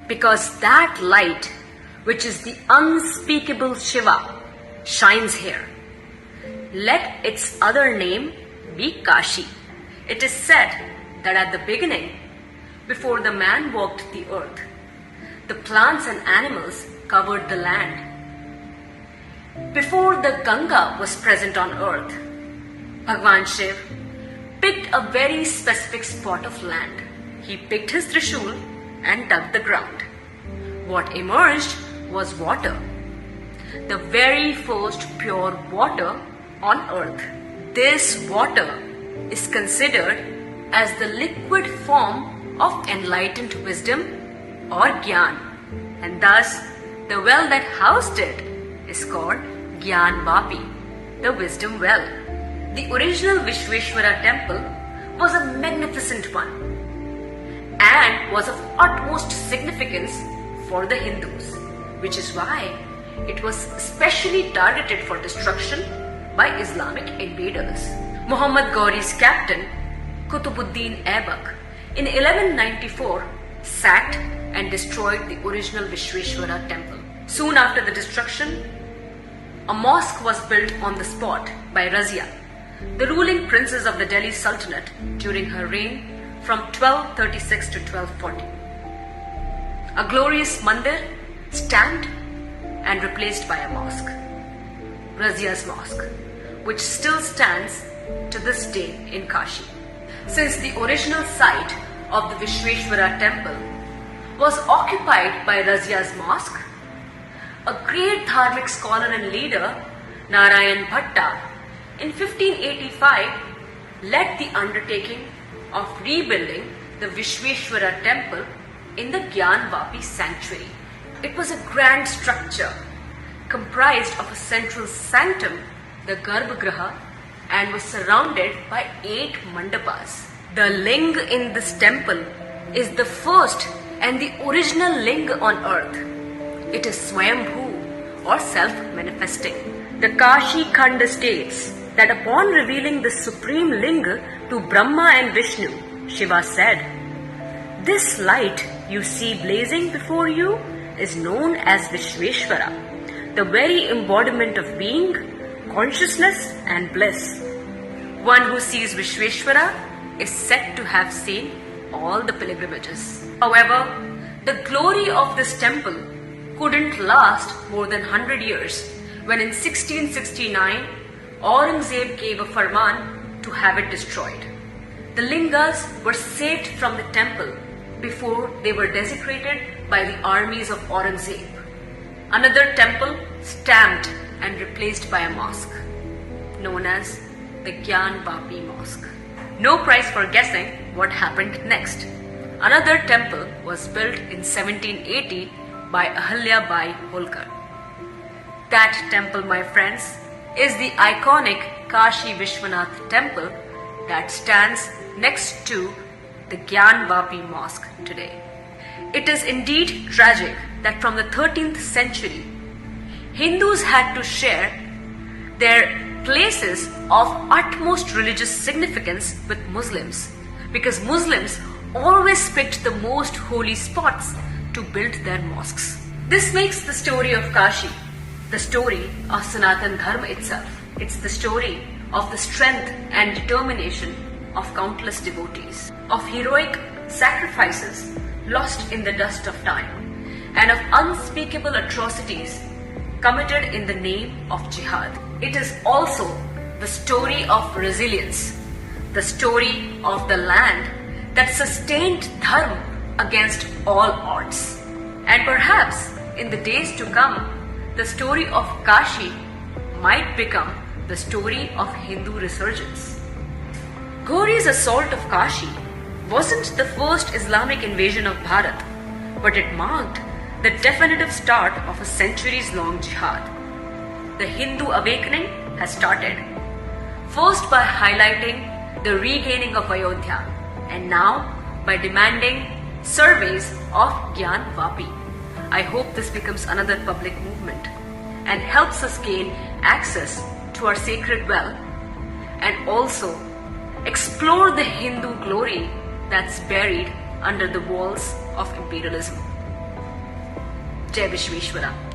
because that light, which is the unspeakable Shiva, shines here. Let its other name be Kashi. It is said that at the beginning, before the man walked the earth, the plants and animals covered the land. Before the Ganga was present on earth, Bhagwan Shiv picked a very specific spot of land. He picked his Trishul and dug the ground. What emerged was water, the very first pure water on earth. This water is considered as the liquid form of enlightened wisdom or Gyan, and thus the well that housed it is called GyanVaapi, the wisdom well. The original Vishveshwara temple was a magnificent one and was of utmost significance for the Hindus, which is why it was specially targeted for destruction by Islamic invaders. Muhammad Ghori's captain, Qutbuddin Aibak, in 1194 sacked and destroyed the original Vishveshwara temple. Soon after the destruction, a mosque was built on the spot by Razia, the ruling princess of the Delhi Sultanate during her reign from 1236 to 1240. A glorious Mandir stamped and replaced by a mosque, Razia's mosque, which still stands to this day in Kashi. Since the original site of the Vishveshwara temple was occupied by Razia's mosque, a great dharmic scholar and leader, Narayan Bhatta, in 1585 led the undertaking of rebuilding the Vishveshwara temple in the GyanVaapi sanctuary. It was a grand structure comprised of a central sanctum, the Garbhagriha, and was surrounded by 8 mandapas. The linga in this temple is the first and the original linga on earth. It is Swayambhu or self-manifesting. The Kashi Khanda states that upon revealing the supreme linga to Brahma and Vishnu, Shiva said, "This light you see blazing before you is known as Vishveshwara, the very embodiment of being, consciousness and bliss. One who sees Vishveshwara is said to have seen all the pilgrimages." However, the glory of this temple couldn't last more than 100 years when in 1669 Aurangzeb gave a farman to have it destroyed. The lingas were saved from the temple before they were desecrated by the armies of Aurangzeb. Another temple stamped and replaced by a mosque, known as the GyanVaapi Mosque. No prize for guessing what happened next. Another temple was built in 1780 by Ahalya Bai Holkar. That temple, my friends, is the iconic Kashi Vishwanath temple that stands next to the GyanVaapi Mosque today. It is indeed tragic that from the 13th century, Hindus had to share their places of utmost religious significance with Muslims, because Muslims always picked the most holy spots to build their mosques. This makes the story of Kashi the story of Sanatan Dharma itself. It's the story of the strength and determination of countless devotees, of heroic sacrifices lost in the dust of time, and of unspeakable atrocities committed in the name of jihad. It is also the story of resilience, the story of the land that sustained dharma against all odds. And perhaps in the days to come, the story of Kashi might become the story of Hindu resurgence. Ghori's assault of Kashi wasn't the first Islamic invasion of Bharat, but it marked the definitive start of a centuries-long jihad. The Hindu awakening has started, first by highlighting the regaining of Ayodhya, and now by demanding surveys of GyanVaapi. I hope this becomes another public movement and helps us gain access to our sacred well and also explore the Hindu glory that's buried under the walls of imperialism. Jai Vishweshwara.